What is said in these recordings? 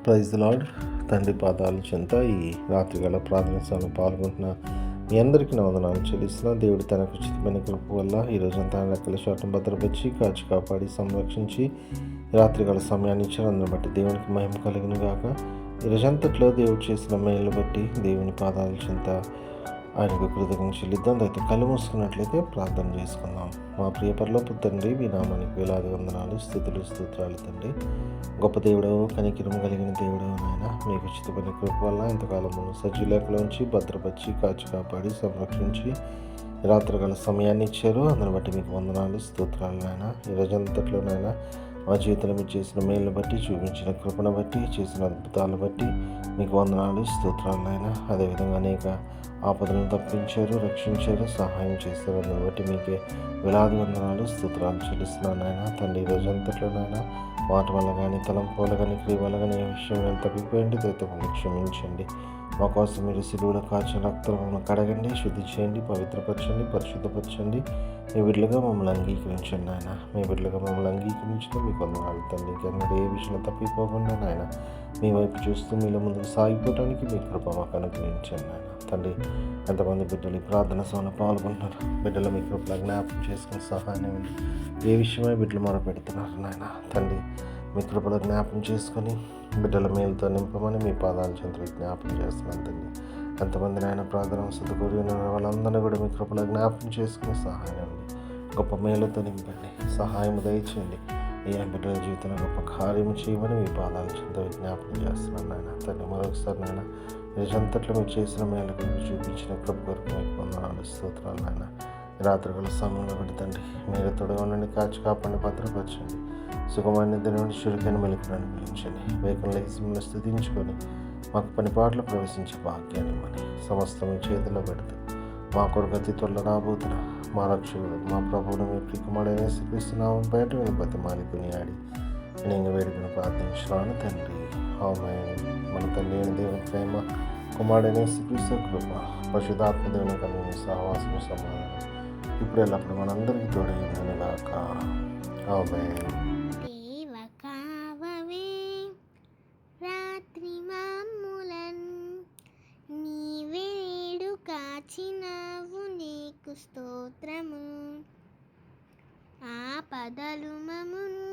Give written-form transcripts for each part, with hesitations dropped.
Praise the lord. తండ్రి పాదాల చెంత ఈ రాత్రికాల ప్రార్థన సభలో పాల్గొంటున్న మీ అందరికీ నా వందనాలు చెల్లిస్తున్నా. దేవుడు తనకు ఉచితమైన కృప వల్ల ఈరోజంతా రెక్కల చాటును భద్రపరిచి కాచి కాపాడి సంరక్షించి రాత్రికాల సమయాన్ని ఇచ్చారు. అందుని బట్టి దేవునికి మహిమ కలిగిన గాక. ఈరోజంతట్లో దేవుడు చేసిన మేలు బట్టి దేవుని పాదాల చెంత ఆయనకు కృతజ్ఞతలు చెల్లిద్దాం. అయితే కళ్ళు మూసుకున్నట్లయితే ప్రార్థన చేసుకుందాం. మా ప్రియ పరలోకపు తండ్రి, మీ నామానికి వేలాది వందనాలు, స్తుతులు, స్తోత్రాలు తండ్రి. గొప్ప దేవుడో, కనికిరం కలిగిన దేవుడో నాయన, మీకు ఉచితమైన కృప వల్ల ఇంతకాలము సజీలకులోంచి భద్రపరిచి కాచి కాపాడి సంరక్షించి రాత్రికాల సమయాన్ని ఇచ్చారు. అందుని బట్టి మీకు వందనాలు, స్తోత్రాలు నాయన. ఈ రోజంతట్లో నాయన మా జీవితంలో మీరు చేసిన మేలును బట్టి, చూపించిన కృపను బట్టి, చేసిన అద్భుతాలను బట్టి మీకు వందనాలు, స్తోత్రాలు నాయన. అదేవిధంగా అనేక ఆపదలను తప్పించారు, రక్షించారు, సహాయం చేస్తారు. అందుని బట్టి మీకే వేలాది వందనాలు, స్తోత్రాలు చెల్లిస్తున్నాను నాయన. తండ్రి ఈ రోజంతట్లో నాయన మాట వల్ల కానీ, తలంపు వల్ల కానీ, క్రియ వల్ల కానీ ఏ విషయం తప్పిపోయింది దైత్యమని క్షమించండి. మా కోసం మీరు సిలువలో కాచిన రక్తాలను కడగండి, శుద్ధి చేయండి, పవిత్రపరచండి, పరిశుద్ధపరచండి. మీ బిడ్డలుగా మమ్మల్ని అంగీకరించండి నాయన. మీ బిడ్డలుగా మమ్మల్ని అంగీకరించడం మీకు వందనాలు తండ్రి. ఇంకెన్నడూ ఏ విషయంలో తప్పిపోకుండా నాయన మీ వైపు చూస్తూ మీలో ముందుకు సాగిపోవడానికి మీ కృప మాకు అనుగ్రహించండి నాయన. తండ్రి ఎంతమంది బిడ్డలు ఈ ప్రార్థన సభలో పాల్గొంటున్నారు, బిడ్డలు మీ కృపలో జ్ఞాపకం చేసుకుని సహాయం ఇవ్వండి. ఏ విషయమై బిడ్డలు మొరపెడుతున్నారు నాయన. తండ్రి మీ కృపలో జ్ఞాపకం చేసుకొని బిడ్డల మేలుతో నింపమని మీ పాదాల చెంతకు జ్ఞాపకం చేస్తున్నాను తండ్రి. ఎంతమంది నాయన ప్రార్థన కోరి ఉన్న వాళ్ళందరినీ కూడా మీ కృపలో జ్ఞాపకం చేసుకుని సహాయం ఇవ్వండి. గొప్ప మేలుతో నింపండి, సహాయం దయచేయండి. ఏ బిడ్డల జీవితంలో గొప్ప కార్యము చేయమని మీ పాదాల చెంతకు జ్ఞాపకం చేస్తున్నాను నాయన. తండ్రి మరొకసారి నాయన నిజంతట్లో మీరు చేసిన మేలకు మీరు చూపించిన కృప కొరకు మీకు వందనాలు, స్తోత్రాలు నాయన. రాత్రికాల సమయంలో కూడా తండ్రి మీరు తోడుగా ఉండండి, కాచి కాపాడి భద్రపరచండి. సుఖమైన నిద్ర నుండి చురుకైన మెలుకును అనుగ్రహించండి. వేగం లేచి మిమ్మల్ని స్థుతించుకొని మాకు పనిపాట్లు ప్రవేశించే భాగ్యాన్ని ఇవ్వమని సమస్తం మీ చేతిలో పెడుతూ మా కొరకు అతి త్వరలో రాబోతున్న మా రక్షకుడు మా ప్రభువును మీ ప్రియకుమారుడైన యేసుక్రీస్తునామమున బయట విని బతిమాలి కొనియాడి నేను వేడుకను ప్రార్థించున్నాను తండ్రి. ఆమేన్. మన తండ్రి అయిన దేవుని ప్రేమ, కుమారుడైన యేసుక్రీస్తు కృప, పరిశుద్ధాత్మ దేవుని కలిగిన సహవాసము, సమాధానం ఇప్పుడు ఎల్లప్పుడు మనందరికీ తోడై ఉండును గాక. ఆమేన్. స్తోత్రము. ఆపదలు మమ్మును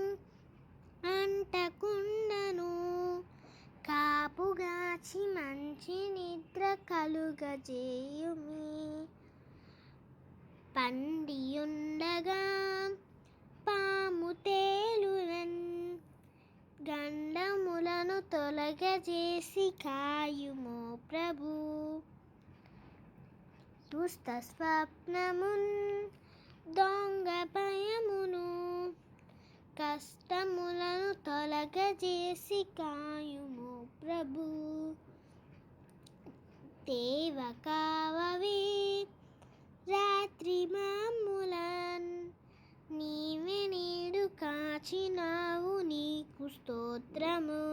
అంటకుండను, కాపుగాచి మంచి నిద్ర కలుగజేయుమి. పండియుండగా పాము తేలునన్, గండములను తొలగజేసి కాయుమో ప్రభు. దుష్ట స్వప్నమున్, దొంగ భయమును, కష్టములను తొలగజేసి కాయుమో ప్రభు. దేవ కావవే రాత్రి మమ్ములన్, నీవే నేడు కాచినావు, నీకు స్తోత్రము.